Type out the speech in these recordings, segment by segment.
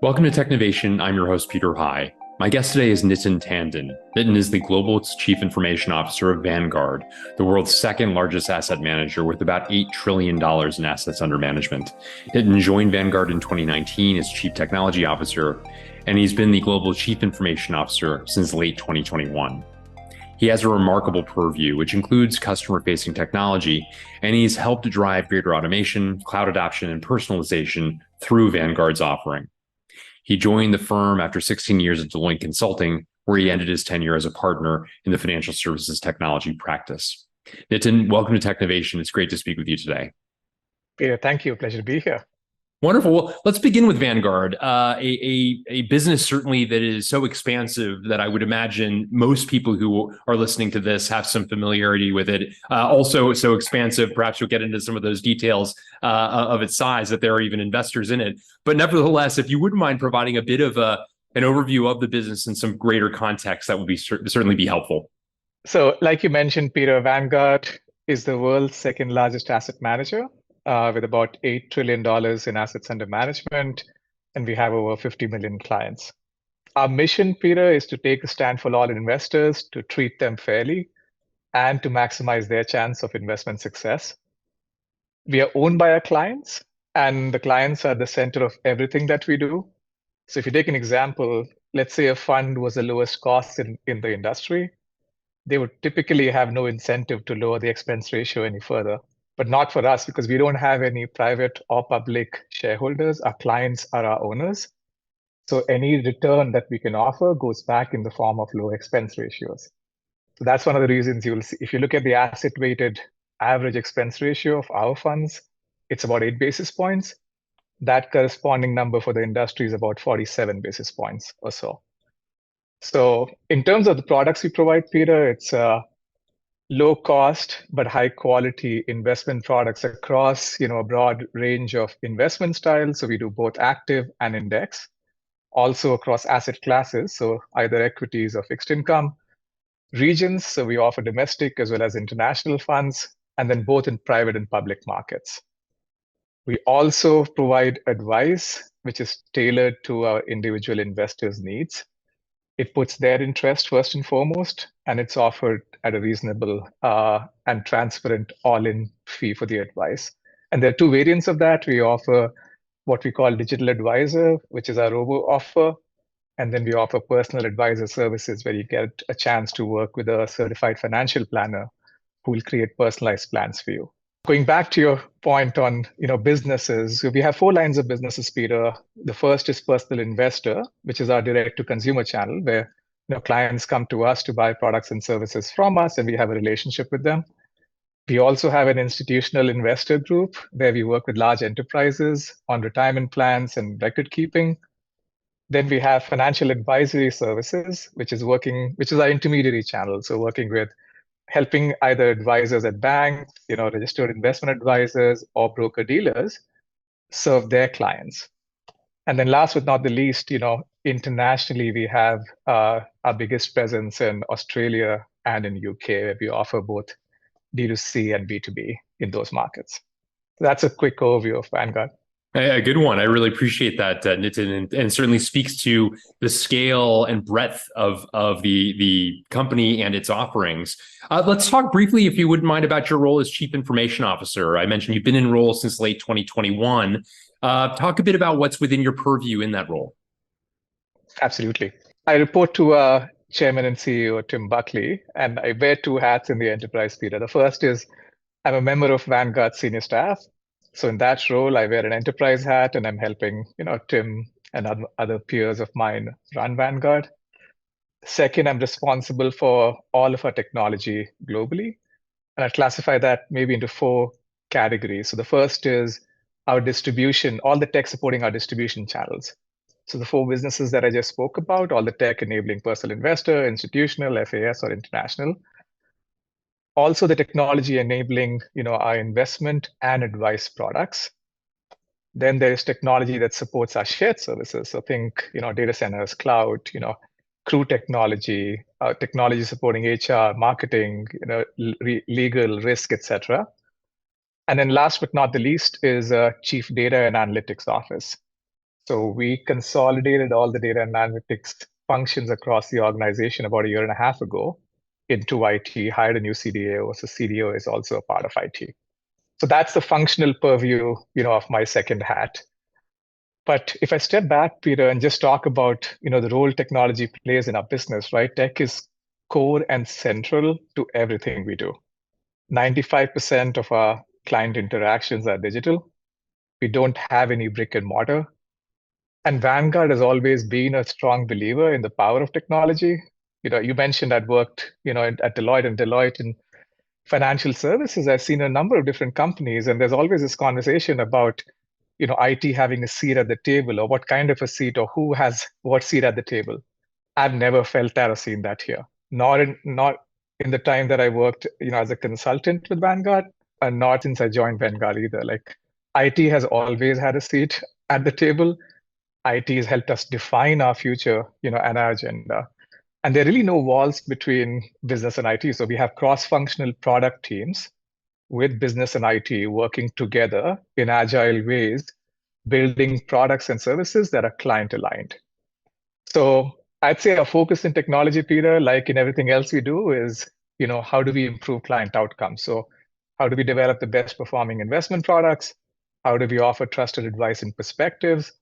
Welcome to Technovation. I'm your host, Peter High. My guest today is Nitin Tandon. Nitin is the Global Chief Information Officer of Vanguard, the world's second largest asset manager with about $8 trillion in assets under management. Nitin joined Vanguard in 2019 as Chief Technology Officer, and he's been the Global Chief Information Officer since late 2021. He has a remarkable purview, which includes customer-facing technology, and he's helped drive greater automation, cloud adoption, and personalization through Vanguard's offering. He joined the firm after 16 years at Deloitte Consulting, where he ended his tenure as a partner in the financial services technology practice. Nitin, welcome to Technovation. It's great to speak with you today. Peter, thank you. Pleasure to be here. Wonderful. Well, let's begin with Vanguard, a business certainly that is so expansive that I would imagine most people who are listening to this have some familiarity with it. Also so expansive, perhaps you'll get into some of those details of its size, that there are even investors in it. But nevertheless, if you wouldn't mind providing a bit of an overview of the business and some greater context, that would be certainly be helpful. So like you mentioned, Peter, Vanguard is the world's second largest asset manager. With about $8 trillion in assets under management, and we have over 50 million clients. Our mission, Peter, is to take a stand for all investors, to treat them fairly, and to maximize their chance of investment success. We are owned by our clients, and the clients are the center of everything that we do. So if you take an example, let's say a fund was the lowest cost in the industry, they would typically have no incentive to lower the expense ratio any further. But not for us, because we don't have any private or public shareholders. Our clients are our owners. So any return that we can offer goes back in the form of low expense ratios. So that's one of the reasons you will see, if you look at the asset weighted average expense ratio of our funds, it's about 8 basis points. That corresponding number for the industry is about 47 basis points or so. So in terms of the products we provide, Peter, it's low cost but high quality investment products across a broad range of investment styles. So we do both active and index, also across asset classes, so either equities or fixed income, regions, so we offer domestic as well as international funds, and then both in private and public markets. We also provide advice which is tailored to our individual investors' needs. It puts their interest first and foremost, and it's offered at a reasonable and transparent all-in fee for the advice. And there are two variants of that. We offer what we call digital advisor, which is our robo offer. And then we offer personal advisor services where you get a chance to work with a certified financial planner who will create personalized plans for you. Going back to your point on businesses, we have 4 lines of businesses, Peter. The first is personal investor, which is our direct-to-consumer channel, where clients come to us to buy products and services from us, and we have a relationship with them. We also have an institutional investor group where we work with large enterprises on retirement plans and record keeping. Then we have financial advisory services, which is our intermediary channel, so working with helping either advisors at banks, registered investment advisors, or broker dealers serve their clients. And then last but not the least, internationally, we have our biggest presence in Australia and in UK, where we offer both D2C and B2B in those markets. That's a quick overview of Vanguard. A good one. I really appreciate that, Nitin, and certainly speaks to the scale and breadth of the company and its offerings. Let's talk briefly, if you wouldn't mind, about your role as Chief Information Officer. I mentioned you've been in role since late 2021. Talk a bit about what's within your purview in that role. Absolutely. I report to Chairman and CEO Tim Buckley, and I wear 2 hats in the enterprise, Peter. The first is I'm a member of Vanguard senior staff. So in that role, I wear an enterprise hat, and I'm helping, Tim and other peers of mine run Vanguard. Second, I'm responsible for all of our technology globally, and I classify that maybe into 4 categories. So the first is our distribution, all the tech supporting our distribution channels. So the 4 businesses that I just spoke about, all the tech enabling personal investor, institutional, FAS, or international. Also the technology enabling, our investment and advice products. Then there's technology that supports our shared services. So think, data centers, cloud, crew technology, technology supporting HR, marketing, legal, risk, etc. And then last but not the least is a Chief Data and Analytics Office. So we consolidated all the data and analytics functions across the organization about a year and a half ago into IT, hired a new CDO. So CDO is also a part of IT. So that's the functional purview, of my second hat. But if I step back, Peter, and just talk about, the role technology plays in our business, right? Tech is core and central to everything we do. 95% of our client interactions are digital. We don't have any brick and mortar. And Vanguard has always been a strong believer in the power of technology. You mentioned I'd worked, at Deloitte, and Deloitte in financial services. I've seen a number of different companies, and there's always this conversation about, IT having a seat at the table, or what kind of a seat, or who has what seat at the table. I've never felt that or seen that here. Not in the time that I worked, as a consultant with Vanguard, and not since I joined Vanguard either. Like IT has always had a seat at the table. IT has helped us define our future, and our agenda. And there are really no walls between business and IT. So we have cross-functional product teams with business and IT working together in agile ways, building products and services that are client aligned. So I'd say our focus in technology, Peter, like in everything else we do, is how do we improve client outcomes? So how do we develop the best performing investment products? How do we offer trusted advice and perspectives?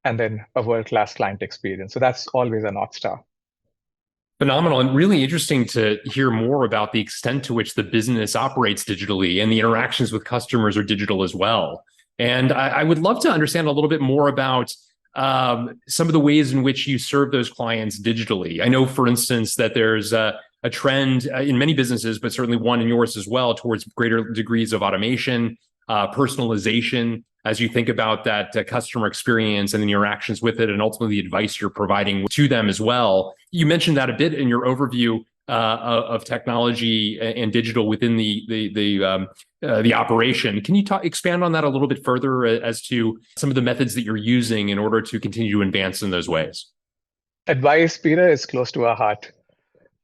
And then a world-class client experience. So that's always a North Star. Phenomenal, and really interesting to hear more about the extent to which the business operates digitally and the interactions with customers are digital as well. And I would love to understand a little bit more about some of the ways in which you serve those clients digitally. I know, for instance, that there's a trend in many businesses, but certainly one in yours as well, towards greater degrees of automation, personalization, as you think about that customer experience and the interactions with it, and ultimately the advice you're providing to them as well. You mentioned that a bit in your overview of technology and digital within the operation. Can you expand on that a little bit further as to some of the methods that you're using in order to continue to advance in those ways? Advice, Peter, is close to our heart.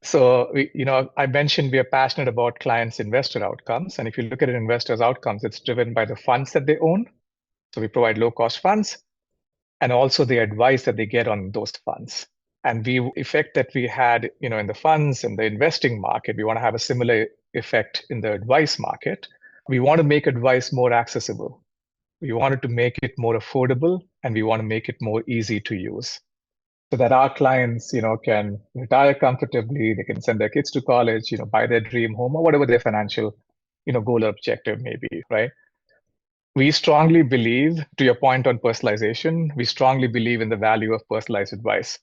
So, I mentioned we are passionate about clients' investor outcomes. And if you look at an investor's outcomes, it's driven by the funds that they own. So we provide low-cost funds, and also the advice that they get on those funds. And the effect that we had, in the funds and the investing market, we want to have a similar effect in the advice market. We want to make advice more accessible. We wanted to make it more affordable, and we want to make it more easy to use, so that our clients, can retire comfortably, they can send their kids to college, buy their dream home, or whatever their financial, goal or objective may be, right? We strongly believe, to your point on personalization, we strongly believe in the value of personalized advice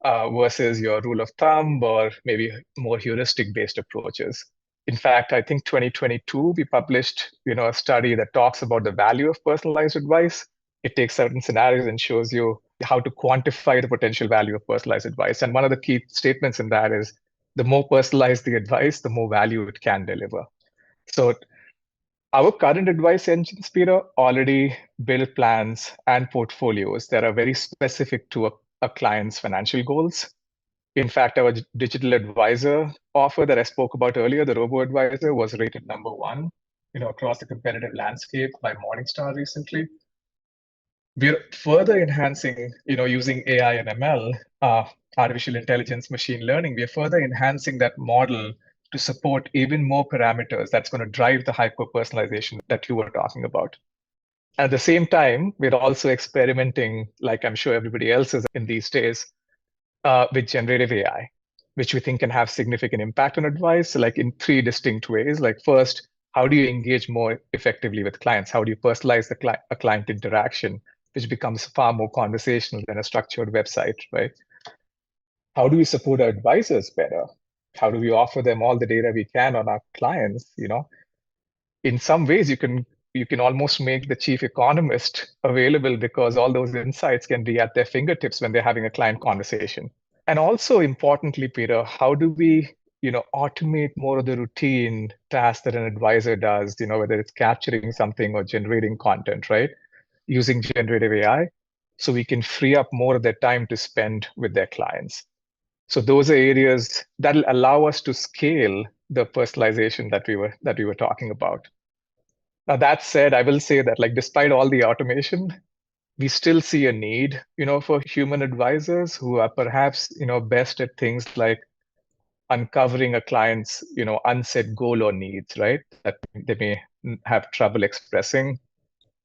versus your rule of thumb or maybe more heuristic-based approaches. In fact, I think 2022, we published, a study that talks about the value of personalized advice. It takes certain scenarios and shows you how to quantify the potential value of personalized advice. And one of the key statements in that is the more personalized the advice, the more value it can deliver. So our current advice engines, Peter, already build plans and portfolios that are very specific to a client's financial goals. In fact, our digital advisor offer that I spoke about earlier, the robo-advisor, was rated #1, across the competitive landscape by Morningstar recently. We're further enhancing, using AI and ML, artificial intelligence, machine learning. We're further enhancing that model to support even more parameters that's going to drive the hyper-personalization that you were talking about. At the same time, we're also experimenting, like I'm sure everybody else is in these days, with generative AI, which we think can have significant impact on advice, like in 3 distinct ways. Like first, how do you engage more effectively with clients? How do you personalize a client interaction, which becomes far more conversational than a structured website, right? How do we support our advisors better? How do we offer them all the data we can on our clients? In some ways, you can almost make the chief economist available, because all those insights can be at their fingertips when they're having a client conversation. And also importantly, Peter, how do we automate more of the routine tasks that an advisor does, whether it's capturing something or generating content, right? Using generative AI, so we can free up more of their time to spend with their clients. So those are areas that'll allow us to scale the personalization that we were talking about. Now, that said, I will say that, like, despite all the automation, we still see a need, for human advisors who are perhaps, best at things like uncovering a client's, unsaid goal or needs, right? That they may have trouble expressing.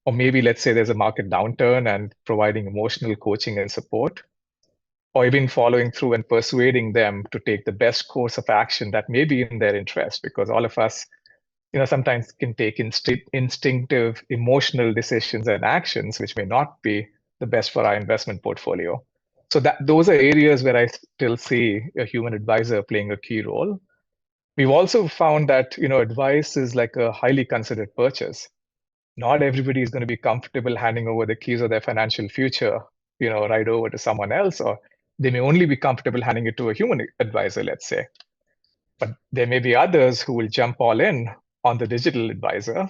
Or maybe let's say there's a market downturn and providing emotional coaching and support, or even following through and persuading them to take the best course of action that may be in their interest, because all of us, sometimes can take instinctive emotional decisions and actions which may not be the best for our investment portfolio. So that those are areas where I still see a human advisor playing a key role. We've also found that, advice is like a highly considered purchase. Not everybody is going to be comfortable handing over the keys of their financial future, right over to someone else, or they may only be comfortable handing it to a human advisor, let's say. But there may be others who will jump all in on the digital advisor.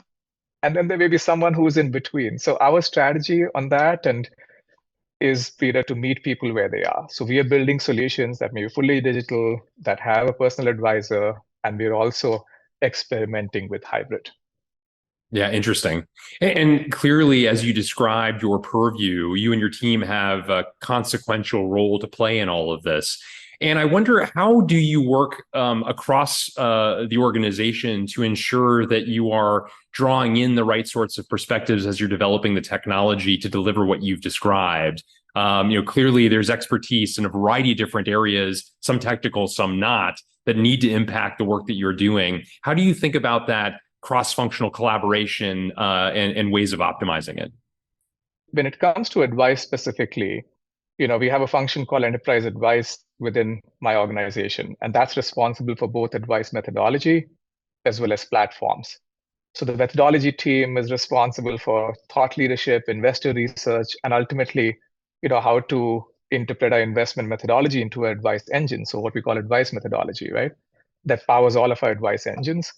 And then there may be someone who's in between. So our strategy on that is, Peter, to meet people where they are. So we are building solutions that may be fully digital, that have a personal advisor, and we're also experimenting with hybrid. Yeah, interesting. And clearly, as you described your purview, you and your team have a consequential role to play in all of this. And I wonder, how do you work across the organization to ensure that you are drawing in the right sorts of perspectives as you're developing the technology to deliver what you've described? Clearly there's expertise in a variety of different areas, some technical, some not, that need to impact the work that you're doing. How do you think about that cross-functional collaboration and ways of optimizing it? When it comes to advice specifically, we have a function called enterprise advice within my organization, and that's responsible for both advice methodology as well as platforms. So the methodology team is responsible for thought leadership, investor research, and ultimately, how to interpret our investment methodology into an advice engine. So what we call advice methodology, right? That powers all of our advice engines.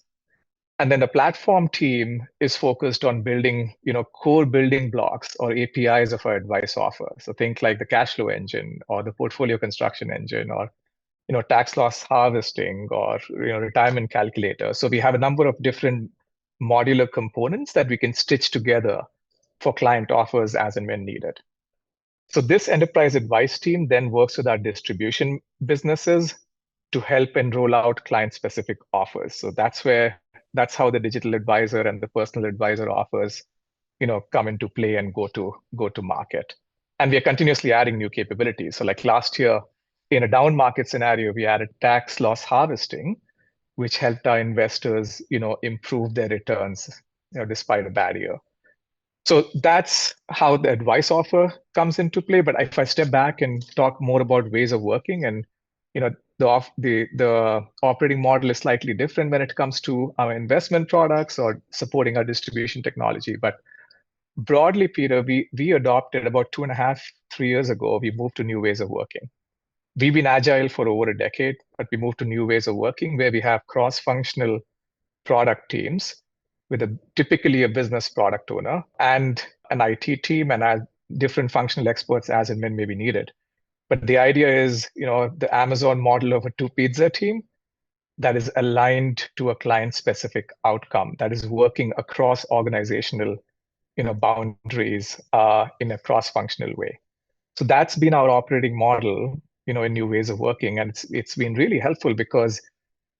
And then the platform team is focused on building, core building blocks or APIs of our advice offer. So think like the cash flow engine or the portfolio construction engine or, tax loss harvesting or, retirement calculator. So we have a number of different modular components that we can stitch together for client offers as and when needed. So this enterprise advice team then works with our distribution businesses to help and roll out client-specific offers. So that's how the digital advisor and the personal advisor offers, come into play and go to market. And we are continuously adding new capabilities. So like last year, in a down market scenario, we added tax loss harvesting, which helped our investors, improve their returns, despite a bad year. So that's how the advice offer comes into play. But if I step back and talk more about ways of working, and the operating model is slightly different when it comes to our investment products or supporting our distribution technology. But broadly, Peter, we adopted about 2.5, 3 years ago. We moved to new ways of working. We've been agile for over a decade, but we moved to new ways of working where we have cross-functional product teams with typically a business product owner and an IT team and different functional experts as and when may be needed. But the idea is, the Amazon model of a two-pizza team that is aligned to a client-specific outcome that is working across organizational, boundaries in a cross-functional way. So that's been our operating model, in new ways of working, and it's been really helpful because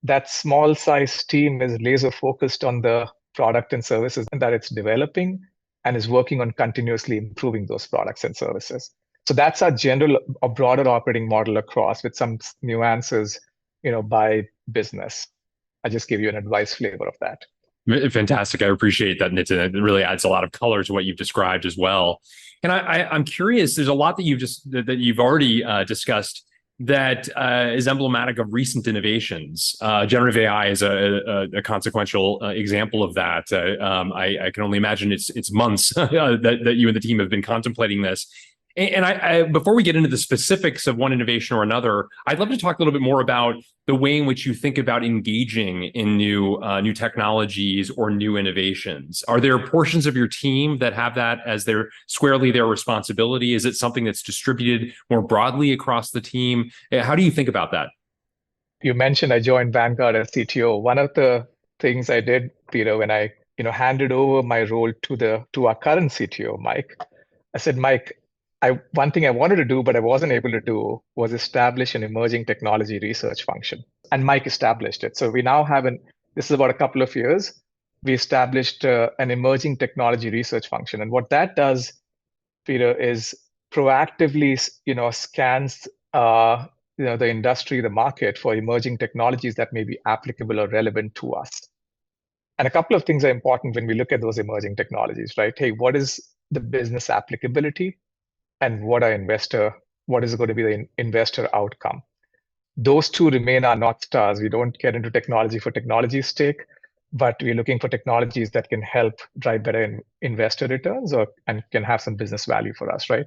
that small size team is laser focused on the product and services that it's developing and is working on continuously improving those products and services. So that's our broader operating model across with some nuances, by business. I just give you an advice flavor of that. Fantastic. I appreciate that, Nitin. It really adds a lot of color to what you've described as well. And I'm curious, there's a lot that you've already discussed that is emblematic of recent innovations. Generative AI is a consequential example of that. I can only imagine it's months that you and the team have been contemplating this. And before we get into the specifics of one innovation or another, I'd love to talk a little bit more about the way in which you think about engaging in new technologies or new innovations. Are there portions of your team that have that as squarely their responsibility? Is it something that's distributed more broadly across the team? How do you think about that? You mentioned I joined Vanguard as CTO. One of the things I did, Peter, when I handed over my role to our current CTO, Mike, I said, Mike, one thing I wanted to do, but I wasn't able to do, was establish an emerging technology research function. And Mike established it. So we now have this is about a couple of years, we established an emerging technology research function. And what that does, Peter, is proactively, scans, the industry, the market for emerging technologies that may be applicable or relevant to us. And a couple of things are important when we look at those emerging technologies, right? Hey, what is the business applicability, and what is going to be the investor outcome? Those two remain our North Stars. We don't get into technology for technology's sake, but we're looking for technologies that can help drive better investor returns and can have some business value for us, right?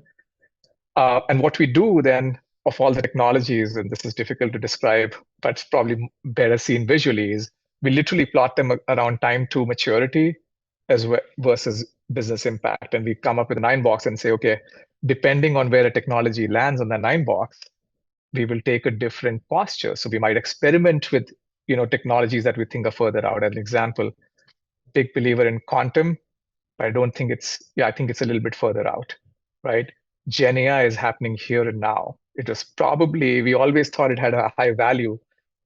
And what we do then of all the technologies, and this is difficult to describe, but it's probably better seen visually, is we literally plot them around time to maturity versus business impact. And we come up with a 9-box and say, okay, depending on where a technology lands on the 9-box, we will take a different posture. So we might experiment with technologies that we think are further out. As an example, big believer in quantum, but I think it's a little bit further out, right? Gen AI is happening here and now. We always thought it had a high value.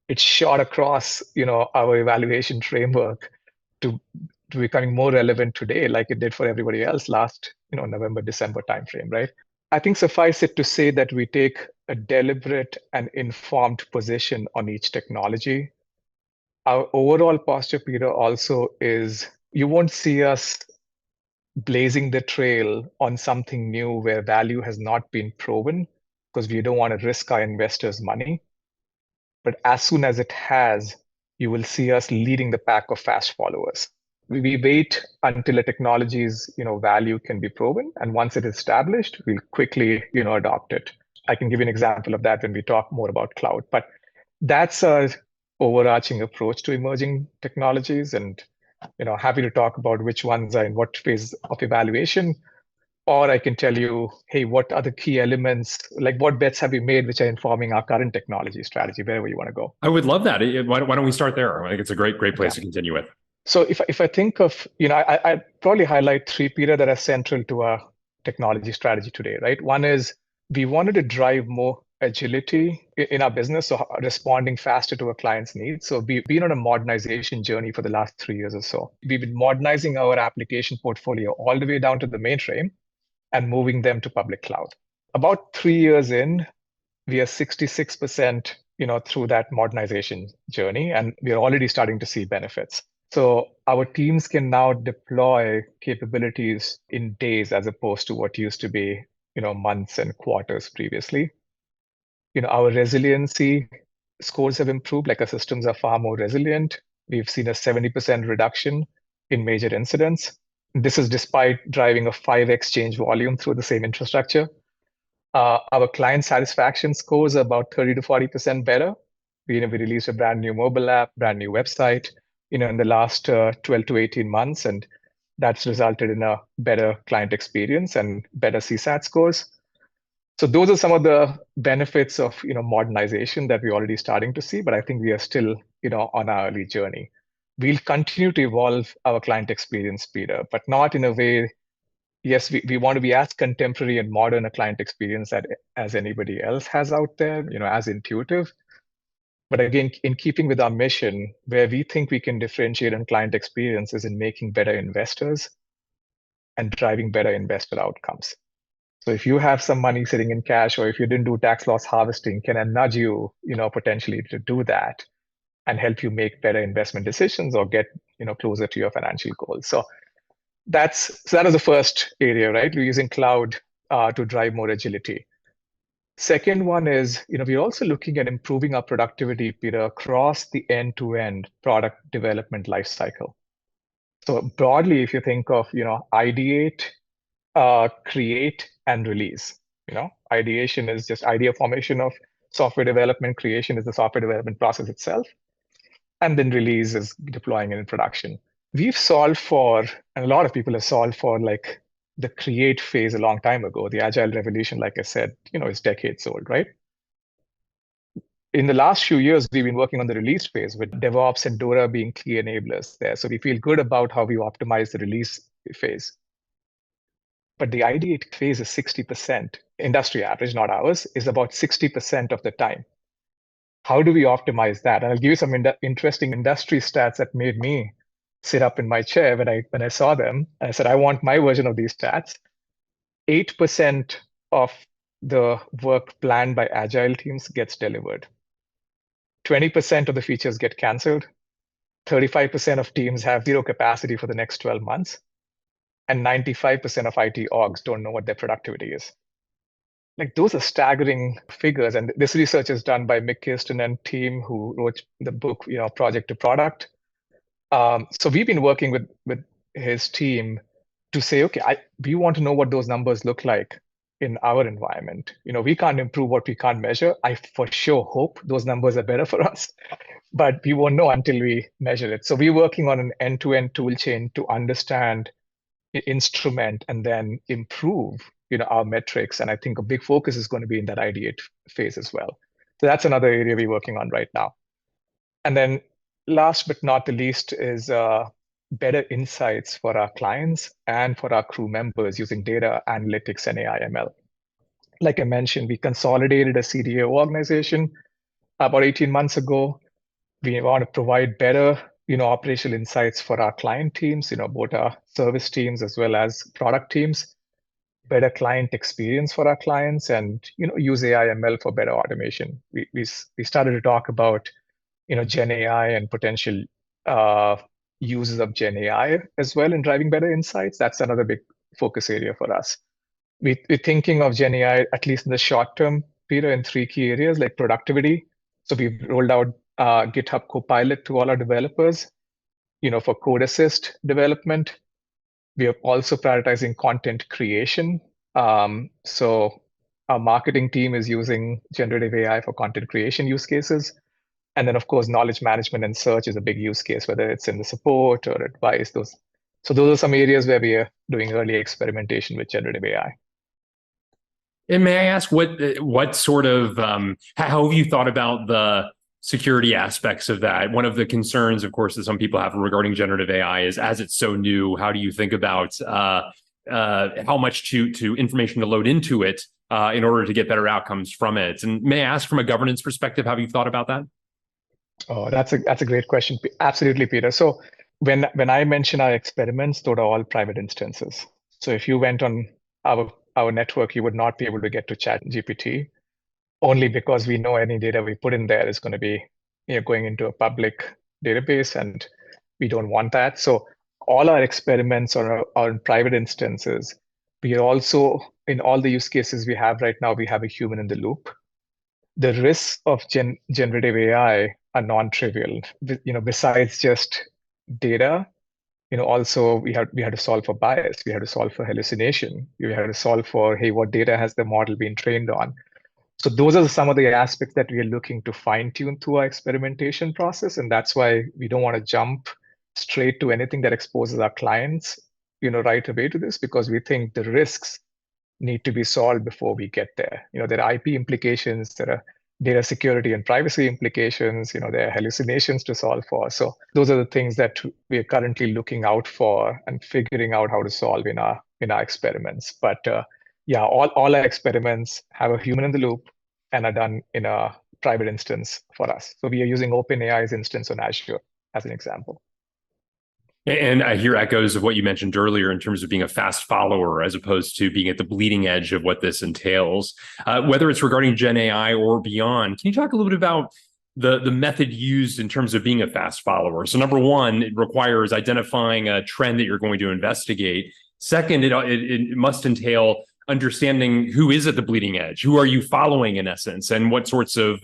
It shot across, our evaluation framework to becoming more relevant today, like it did for everybody else last, November, December timeframe, right? I think suffice it to say that we take a deliberate and informed position on each technology. Our overall posture, Peter, also is you won't see us blazing the trail on something new where value has not been proven, because we don't want to risk our investors' money. But as soon as it has, you will see us leading the pack of fast followers. We wait until a technology's value can be proven, and once it is established, we'll quickly adopt it. I can give you an example of that when we talk more about cloud. But that's our overarching approach to emerging technologies, and happy to talk about which ones are in what phase of evaluation. Or I can tell you, hey, what are the key elements? Like, what bets have we made which are informing our current technology strategy, wherever you want to go? I would love that. Why don't we start there? I think it's a great place to continue with. So if I think of, I'd probably highlight 3, Peter, that are central to our technology strategy today, right? One is we wanted to drive more agility in our business, so responding faster to our clients' needs. So we've been on a modernization journey for the last 3 years or so. We've been modernizing our application portfolio all the way down to the mainframe and moving them to public cloud. About 3 years in, we are 66%, through that modernization journey, and we are already starting to see benefits. So our teams can now deploy capabilities in days as opposed to what used to be, months and quarters previously. Our resiliency scores have improved, like our systems are far more resilient. We've seen a 70% reduction in major incidents. This is despite driving a 5x change volume through the same infrastructure. Our client satisfaction scores are about 30 to 40% better. We released a brand new mobile app, brand new website, in the last 12 to 18 months, and that's resulted in a better client experience and better CSAT scores. So those are some of the benefits of modernization that we're already starting to see, but I think we are still on our early journey. We'll continue to evolve our client experience, Peter, but not in a way. Yes, we want to be as contemporary and modern a client experience as anybody else has out there, as intuitive. But again, in keeping with our mission, where we think we can differentiate on client experiences in making better investors and driving better investor outcomes. So if you have some money sitting in cash, or if you didn't do tax loss harvesting, can I nudge you, potentially to do that and help you make better investment decisions or get, closer to your financial goals? So that is the first area, right? We're using cloud to drive more agility. Second one is, we're also looking at improving our productivity, Peter, across the end-to-end product development lifecycle. So broadly, if you think of, ideate, create, and release. Ideation is just idea formation of software development. Creation is the software development process itself. And then release is deploying it in production. We've solved for, and a lot of people have solved for, like the create phase a long time ago. The agile revolution, like I said, is decades old, right? In the last few years, we've been working on the release phase with DevOps and DORA being key enablers there. So we feel good about how we optimize the release phase. but the ideate phase is 60%. Industry average, not ours, is about 60% of the time. How do we optimize that? And I'll give you some interesting industry stats that made me sit up in my chair when I saw them. I said, I want my version of these stats. 8% of the work planned by agile teams gets delivered. 20% of the features get canceled. 35% of teams have zero capacity for the next 12 months. And 95% of IT orgs don't know what their productivity is. Like, those are staggering figures. And this research is done by Mick Kirsten and team who wrote the book, Project to Product. So we've been working with his team to say, okay, we want to know what those numbers look like in our environment. We can't improve what we can't measure. I for sure hope those numbers are better for us, but we won't know until we measure it. So we're working on an end-to-end tool chain to understand, instrument, and then improve our metrics. And I think a big focus is going to be in that ideate phase as well. So that's another area we're working on right now. And then last but not the least is better insights for our clients and for our crew members using data analytics and AI ML. Like I mentioned, we consolidated a CDO organization about 18 months ago. We want to provide better operational insights for our client teams, both our service teams as well as product teams, better client experience for our clients, and use AI ML for better automation. We started to talk about Gen AI and potential uses of Gen AI as well in driving better insights. That's another big focus area for us. We're thinking of Gen AI, at least in the short term, Peter, in three key areas like productivity. So we've rolled out GitHub Copilot to all our developers, for code assist development. We are also prioritizing content creation. So our marketing team is using generative AI for content creation use cases. And then, of course, knowledge management and search is a big use case, whether it's in the support or advice. Those are some areas where we are doing early experimentation with generative AI. And may I ask what sort of how have you thought about the security aspects of that? One of the concerns, of course, that some people have regarding generative AI is, as it's so new, how do you think about how much to information to load into it in order to get better outcomes from it? And may I ask, from a governance perspective, have you thought about that? Oh, that's a great question. Absolutely, Peter. So when I mention our experiments, those are all private instances. So if you went on our network, you would not be able to get to ChatGPT, only because we know any data we put in there is going to be going into a public database, and we don't want that. So all our experiments are in private instances. We are also, in all the use cases we have right now, we have a human in the loop. The risks of generative AI are non-trivial. Besides just data, also we had to solve for bias. We had to solve for hallucination. We had to solve for, hey, what data has the model been trained on? So those are some of the aspects that we are looking to fine tune through our experimentation process, and that's why we don't want to jump straight to anything that exposes our clients, right away to this, because we think the risks need to be solved before we get there. There are IP implications, there are data security and privacy implications, there are hallucinations to solve for. So those are the things that we are currently looking out for and figuring out how to solve in our experiments. But yeah, all our experiments have a human in the loop and are done in a private instance for us. So we are using OpenAI's instance on Azure as an example. And I hear echoes of what you mentioned earlier in terms of being a fast follower as opposed to being at the bleeding edge of what this entails. Whether it's regarding Gen AI or beyond, can you talk a little bit about the method used in terms of being a fast follower? So number one, it requires identifying a trend that you're going to investigate. Second, it must entail understanding who is at the bleeding edge, who are you following in essence, and what sorts of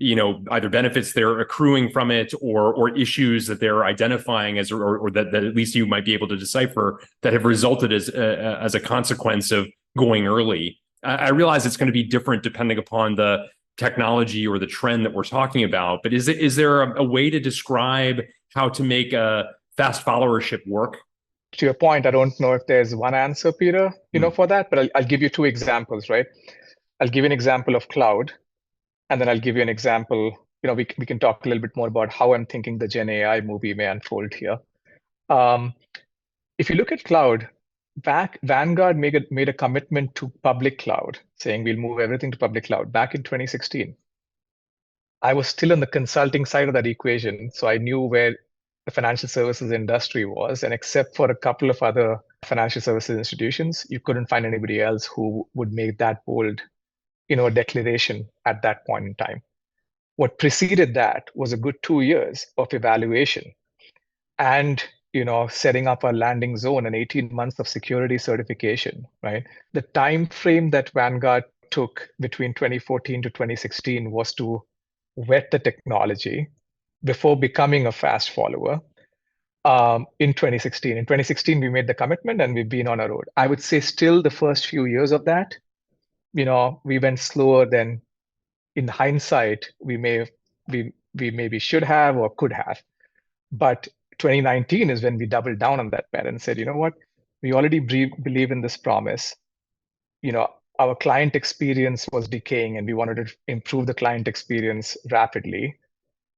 either benefits they're accruing from it or issues that they're identifying as or that at least you might be able to decipher that have resulted as a consequence of going early. I realize it's going to be different depending upon the technology or the trend that we're talking about, but is there a way to describe how to make a fast followership work? To your point, I don't know if there's one answer, Peter, for that, but I'll give you two examples, right? I'll give you an example of cloud, and then I'll give you an example. We can talk a little bit more about how I'm thinking the Gen AI movie may unfold here. If you look at cloud, Vanguard made a commitment to public cloud, saying we'll move everything to public cloud back in 2016. I was still on the consulting side of that equation, so I knew where the financial services industry was. And except for a couple of other financial services institutions, you couldn't find anybody else who would make that bold, a declaration at that point in time. What preceded that was a good 2 years of evaluation and setting up a landing zone and 18 months of security certification, right? The time frame that Vanguard took between 2014 to 2016 was to vet the technology before becoming a fast follower. In 2016. In 2016, we made the commitment and we've been on a road. I would say still the first few years of that, we went slower than in hindsight, we maybe should have or could have. But 2019 is when we doubled down on that bet and said, you know what, we already believe in this promise. Our client experience was decaying and we wanted to improve the client experience rapidly.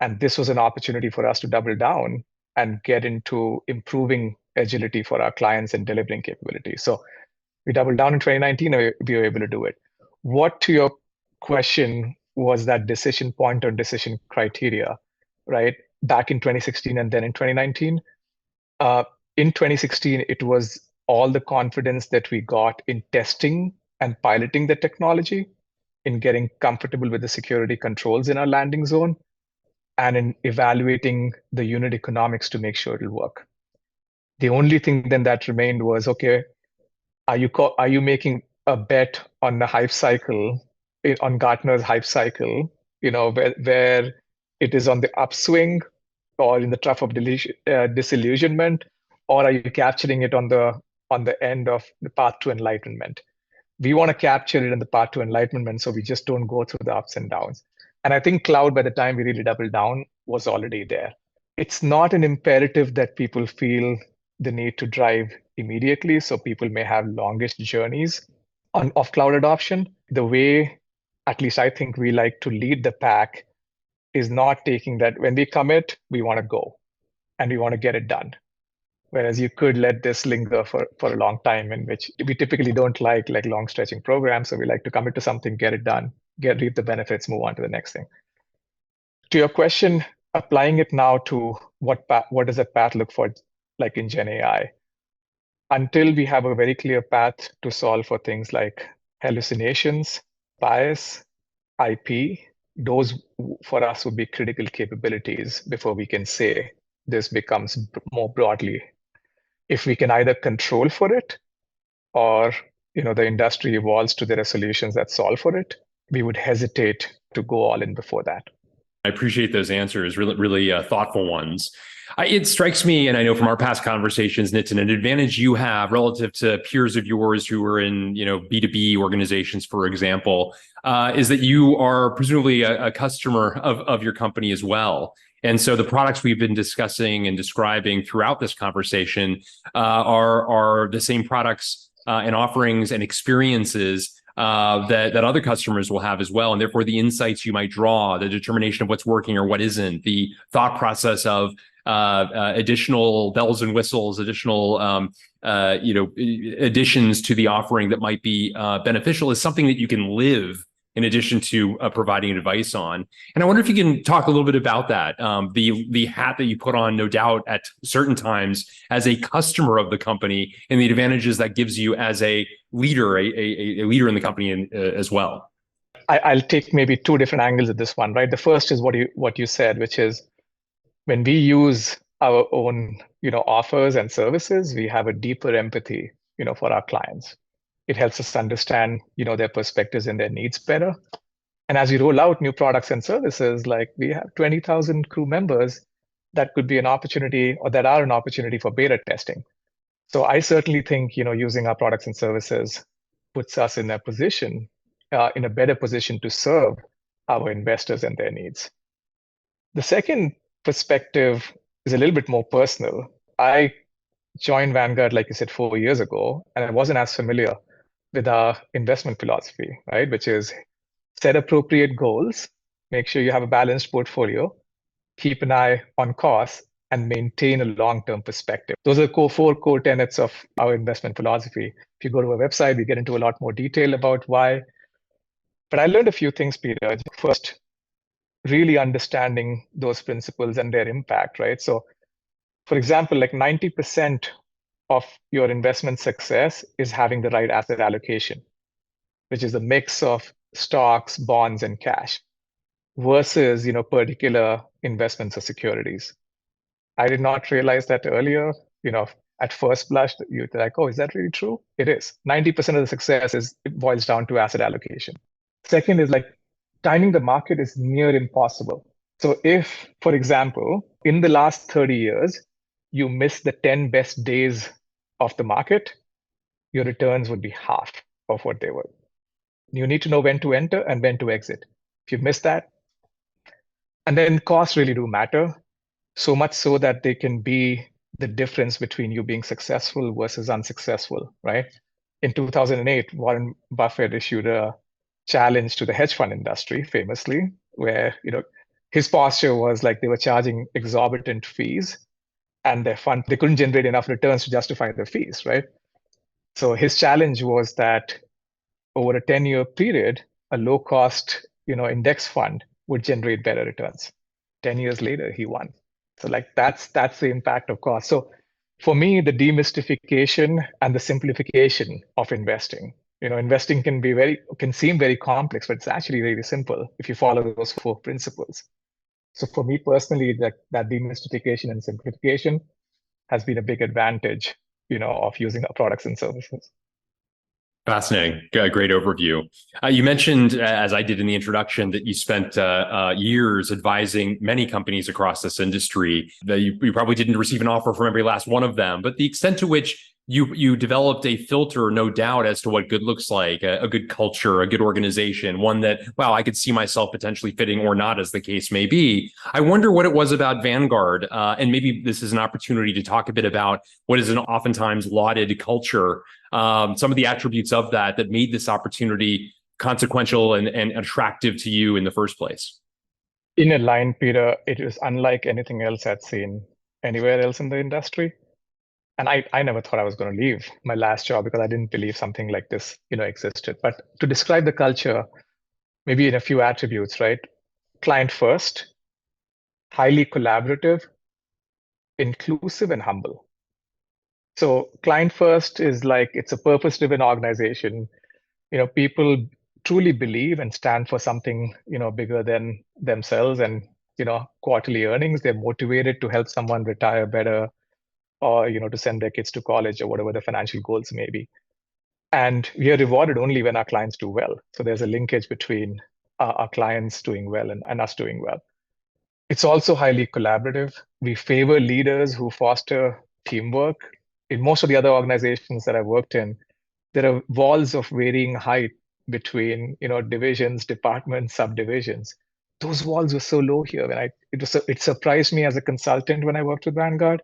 And this was an opportunity for us to double down and get into improving agility for our clients and delivering capabilities. So we doubled down in 2019 and we were able to do it. What, to your question, was that decision point or decision criteria, right? Back in 2016 and then in 2019. In 2016, it was all the confidence that we got in testing and piloting the technology, in getting comfortable with the security controls in our landing zone, and in evaluating the unit economics to make sure it'll work. The only thing then that remained was, okay, are you making a bet on the hype cycle, on Gartner's hype cycle, where it is on the upswing or in the trough of disillusionment, or are you capturing it on the end of the path to enlightenment? We want to capture it in the path to enlightenment, so we just don't go through the ups and downs. And I think cloud, by the time we really doubled down, was already there. It's not an imperative that people feel the need to drive immediately, so people may have longest journeys of cloud adoption. The way, at least I think we like to lead the pack, is not taking that when we commit, we want to go and we want to get it done. Whereas you could let this linger for a long time, in which we typically don't like long stretching programs. So we like to commit to something, get it done, reap the benefits, move on to the next thing. To your question, applying it now to what does that path look for, like in Gen AI? Until we have a very clear path to solve for things like hallucinations, bias, IP, those for us would be critical capabilities before we can say this becomes more broadly. If we can either control for it or the industry evolves to there are solutions that solve for it, we would hesitate to go all in before that. I appreciate those answers, really thoughtful ones. It strikes me, and I know from our past conversations, Nitin, an advantage you have relative to peers of yours who are in B2B organizations, for example, is that you are presumably a customer of your company as well. And so the products we've been discussing and describing throughout this conversation are the same products and offerings and experiences that other customers will have as well. And therefore, the insights you might draw, the determination of what's working or what isn't, the thought process of additional bells and whistles, additional additions to the offering that might be beneficial is something that you can live in addition to providing advice on. And I wonder if you can talk a little bit about that, the hat that you put on, no doubt, at certain times as a customer of the company, and the advantages that gives you as a leader, a leader in the company as well. I'll take maybe two different angles at this one, right? The first is what you said, which is when we use our own offers and services, we have a deeper empathy for our clients. It helps us understand their perspectives and their needs better. And as we roll out new products and services, like we have 20,000 crew members, that could be an opportunity, or that are an opportunity for beta testing. So I certainly think using our products and services puts us in a position, in a better position to serve our investors and their needs. The second perspective is a little bit more personal. I joined Vanguard, like you said, 4 years ago, and I wasn't as familiar with our investment philosophy, right? Which is set appropriate goals, make sure you have a balanced portfolio, keep an eye on costs, and maintain a long-term perspective. Those are the four core tenets of our investment philosophy. If you go to our website, we get into a lot more detail about why. But I learned a few things, Peter. First, really understanding those principles and their impact, right? So, for example, like 90% of your investment success is having the right asset allocation, which is a mix of stocks, bonds, and cash versus, particular investments or securities. I did not realize that earlier. At first blush, you're like, oh, is that really true? It is. 90% of the success it boils down to asset allocation. Second is like timing the market is near impossible. So if, for example, in the last 30 years, you miss the 10 best days of the market, your returns would be half of what they were. You need to know when to enter and when to exit. If you miss that, and then costs really do matter, so much so that they can be the difference between you being successful versus unsuccessful, right? In 2008, Warren Buffett issued a challenge to the hedge fund industry, famously, where his posture was like they were charging exorbitant fees, and their fund they couldn't generate enough returns to justify the fees, right? So his challenge was that over a 10-year period, a low-cost index fund would generate better returns. 10 years later, he won. So like that's the impact of cost. So for me, the demystification and the simplification of investing. Investing can seem very complex, but it's actually really simple if you follow those four principles. So for me personally, that demystification and simplification has been a big advantage, of using our products and services. Fascinating. Great overview. You mentioned, as I did in the introduction, that you spent years advising many companies across this industry. That you probably didn't receive an offer from every last one of them, but the extent to which you developed a filter, no doubt, as to what good looks like, a good culture, a good organization, one that, wow, I could see myself potentially fitting or not, as the case may be. I wonder what it was about Vanguard, and maybe this is an opportunity to talk a bit about what is an oftentimes lauded culture, some of the attributes of that made this opportunity consequential and attractive to you in the first place. In a line, Peter, it is unlike anything else I'd seen anywhere else in the industry. And I never thought I was going to leave my last job because I didn't believe something like this, existed. But to describe the culture, maybe in a few attributes, right? Client first, highly collaborative, inclusive, and humble. So client first is like it's a purpose-driven organization. People truly believe and stand for something, bigger than themselves and, quarterly earnings. They're motivated to help someone retire better, or to send their kids to college or whatever the financial goals may be. And we are rewarded only when our clients do well. So there's a linkage between our clients doing well and us doing well. It's also highly collaborative. We favor leaders who foster teamwork. In most of the other organizations that I've worked in, there are walls of varying height between divisions, departments, subdivisions. Those walls were so low here. It surprised me as a consultant when I worked with Vanguard.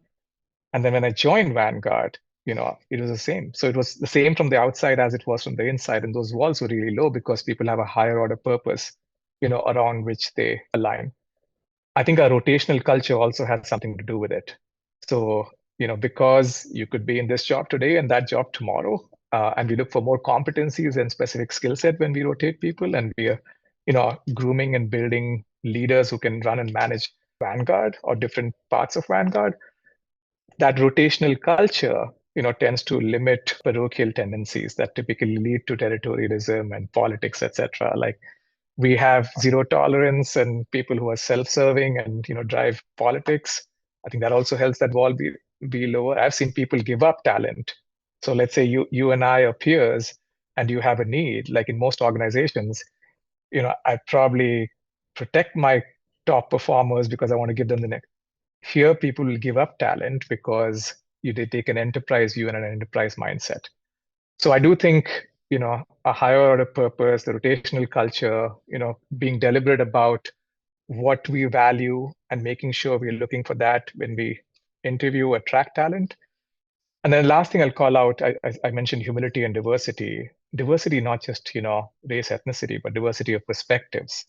And then when I joined Vanguard, it was the same. So it was the same from the outside as it was from the inside. And those walls were really low because people have a higher order purpose, around which they align. I think our rotational culture also has something to do with it. So, because you could be in this job today and that job tomorrow, and we look for more competencies and specific skill set when we rotate people, and we are, grooming and building leaders who can run and manage Vanguard or different parts of Vanguard. That rotational culture, tends to limit parochial tendencies that typically lead to territorialism and politics, etc. Like we have zero tolerance and people who are self-serving and drive politics. I think that also helps that wall be lower. I've seen people give up talent. So let's say you and I are peers and you have a need, like in most organizations, I probably protect my top performers because I want to give them the next. Here, people will give up talent because they take an enterprise view and an enterprise mindset. So I do think, a higher order purpose, the rotational culture, being deliberate about what we value and making sure we're looking for that when we interview, attract talent. And then the last thing I'll call out, I mentioned humility and diversity. Diversity, not just, race, ethnicity, but diversity of perspectives.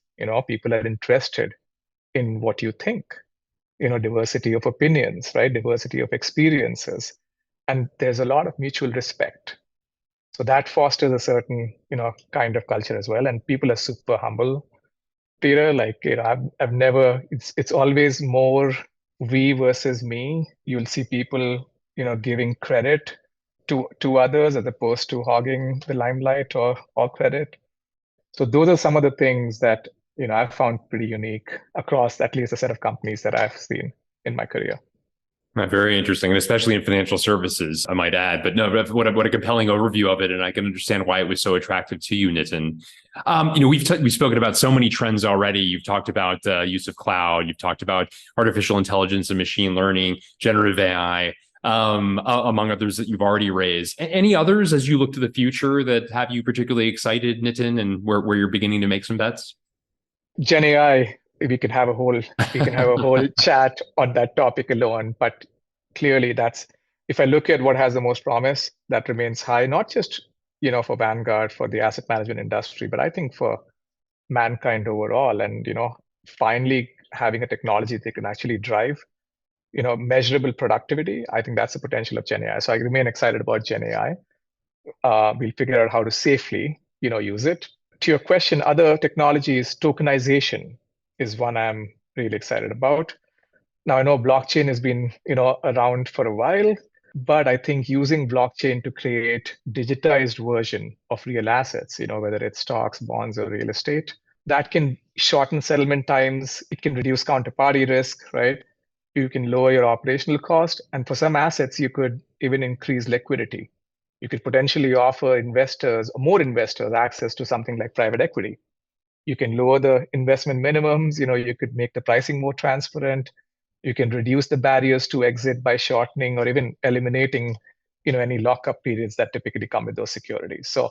People are interested in what you think. diversity of opinions, right? Diversity of experiences. And there's a lot of mutual respect. So that fosters a certain, kind of culture as well. And people are super humble. Peter, like, I've never, it's always more we versus me. You'll see people, giving credit to others as opposed to hogging the limelight or credit. So those are some of the things that, I've found pretty unique across at least a set of companies that I've seen in my career. Very interesting, and especially in financial services, I might add. But no, what a compelling overview of it, and I can understand why it was so attractive to you, Nitin. We've spoken about so many trends already. You've talked about use of cloud. You've talked about artificial intelligence and machine learning, generative AI, among others that you've already raised. Any others as you look to the future that have you particularly excited, Nitin, and where you're beginning to make some bets? Gen AI, we can have a whole chat on that topic alone. But clearly, that's if I look at what has the most promise, that remains high, not just for Vanguard for the asset management industry, but I think for mankind overall. And finally having a technology that can actually drive measurable productivity. I think that's the potential of Gen AI. So I remain excited about Gen AI. We'll figure out how to safely use it. To your question, other technologies, tokenization is one I'm really excited about. Now I know blockchain has been around for a while, but I think using blockchain to create digitized version of real assets, whether it's stocks, bonds, or real estate, that can shorten settlement times. It can reduce counterparty risk, right? You can lower your operational cost, and for some assets, you could even increase liquidity. You could potentially offer investors, more investors, access to something like private equity. You can lower the investment minimums. You could make the pricing more transparent. You can reduce the barriers to exit by shortening or even eliminating, any lockup periods that typically come with those securities. So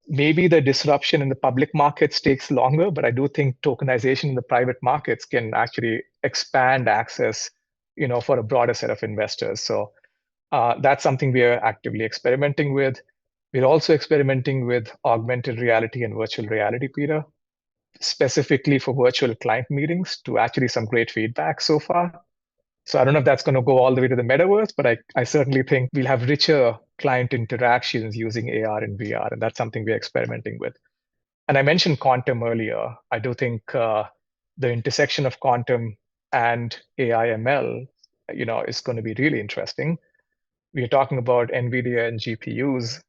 maybe the disruption in the public markets takes longer, but I do think tokenization in the private markets can actually expand access, for a broader set of investors. So that's something we are actively experimenting with. We're also experimenting with augmented reality and virtual reality, Peter, specifically for virtual client meetings to actually some great feedback so far. So I don't know if that's going to go all the way to the metaverse, but I certainly think we'll have richer client interactions using AR and VR, and that's something we're experimenting with. And I mentioned quantum earlier. I do think the intersection of quantum and AI ML, is going to be really interesting. We're talking about NVIDIA and GPUs,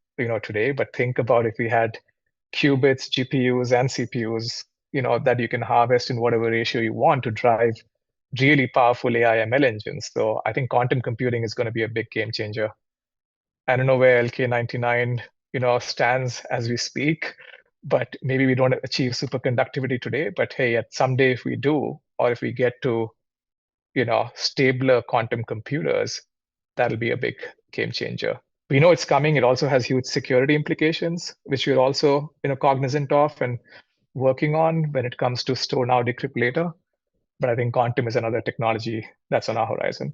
today, but think about if we had qubits, GPUs, and CPUs, that you can harvest in whatever ratio you want to drive really powerful AI ML engines. So I think quantum computing is going to be a big game changer. I don't know where LK99, stands as we speak, but maybe we don't achieve superconductivity today. But hey, at someday if we do, or if we get to, stabler quantum computers, that'll be a big game changer. We know it's coming. It also has huge security implications, which we're also, cognizant of and working on when it comes to store now, decrypt later. But I think quantum is another technology that's on our horizon.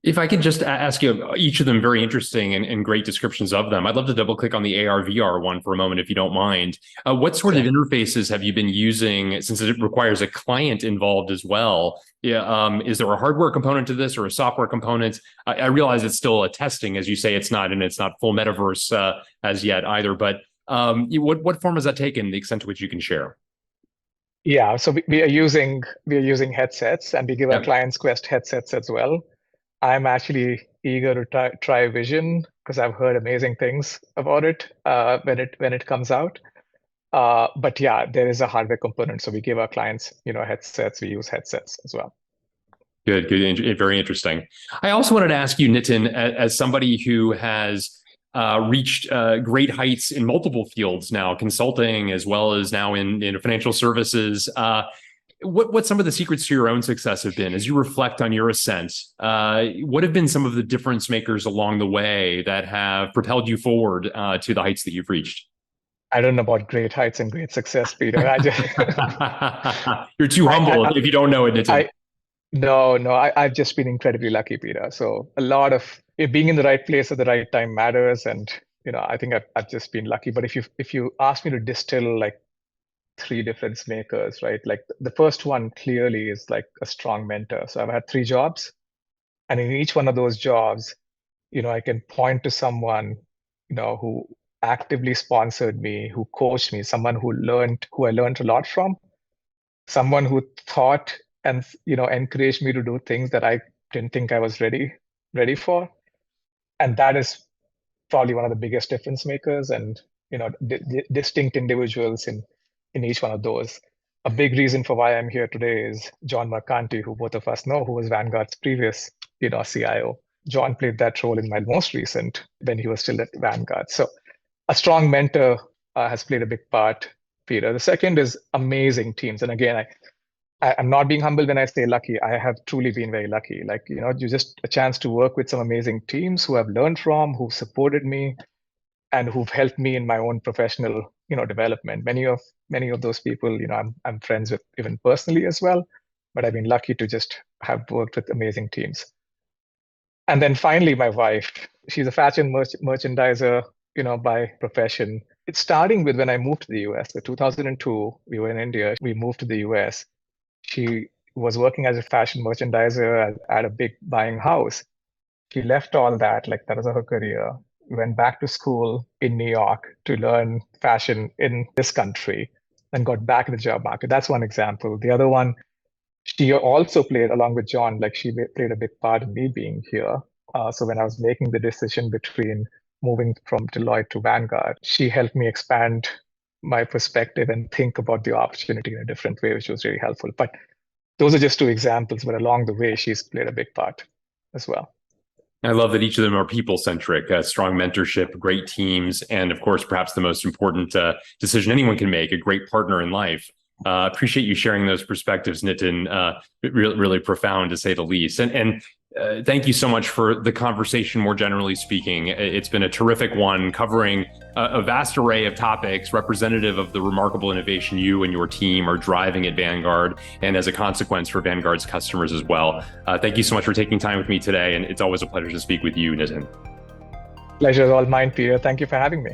If I could just ask you, each of them very interesting and great descriptions of them. I'd love to double click on the AR VR one for a moment, if you don't mind. What sort of interfaces have you been using, since it requires a client involved as well? Yeah, is there a hardware component to this or a software component? I realize it's still a testing, as you say, it's not full metaverse as yet either. But what form has that taken? The extent to which you can share? Yeah, so we are using headsets, and we give our clients Quest headsets as well. I'm actually eager to try Vision because I've heard amazing things about it when it comes out. But yeah, there is a hardware component, so we give our clients headsets. We use headsets as well. Good, very interesting. I also wanted to ask you, Nitin, as somebody who has reached great heights in multiple fields now, consulting as well as now in financial services. What some of the secrets to your own success have been as you reflect on your ascent? What have been some of the difference makers along the way that have propelled you forward to the heights that you've reached? I don't know about great heights and great success, Peter. You're too humble if you don't know it, Nitin. I've just been incredibly lucky, Peter. So a lot of being in the right place at the right time matters, and I think I've just been lucky. But if you ask me to distill like three difference makers, right? Like the first one clearly is like a strong mentor. So I've had three jobs, and in each one of those jobs, I can point to someone, who actively sponsored me, who coached me, someone who I learned a lot from, someone who thought and encouraged me to do things that I didn't think I was ready for. And that is probably one of the biggest difference makers, and distinct individuals in each one of those. A big reason for why I'm here today is John Mercanti, who both of us know, who was Vanguard's previous CIO. John played that role in my most recent when he was still at Vanguard. So a strong mentor has played a big part, Peter. The second is amazing teams. And again, I'm not being humble when I say lucky. I have truly been very lucky. Like, you just a chance to work with some amazing teams who I've learned from, who supported me, and who've helped me in my own professional, development. Many of those people, I'm friends with even personally as well. But I've been lucky to just have worked with amazing teams. And then finally, my wife. She's a fashion merchandiser, by profession. It's starting with when I moved to the US. So 2002, we were in India. We moved to the US. She was working as a fashion merchandiser at a big buying house. She left all that, like that was her career, went back to school in New York to learn fashion in this country, and got back in the job market. That's one example. The other one, she also played, along with John, like she played a big part in me being here. So when I was making the decision between moving from Deloitte to Vanguard, she helped me expand my perspective and think about the opportunity in a different way, which was really helpful. But those are just two examples, but along the way, she's played a big part as well. I love that each of them are people-centric, strong mentorship, great teams, and of course, perhaps the most important decision anyone can make, a great partner in life. Appreciate you sharing those perspectives, Nitin. Really profound, to say the least. And thank you so much for the conversation, more generally speaking. It's been a terrific one, covering a vast array of topics representative of the remarkable innovation you and your team are driving at Vanguard, and as a consequence for Vanguard's customers as well. Thank you so much for taking time with me today, and it's always a pleasure to speak with you, Nitin. Pleasure is all mine, Peter. Thank you for having me.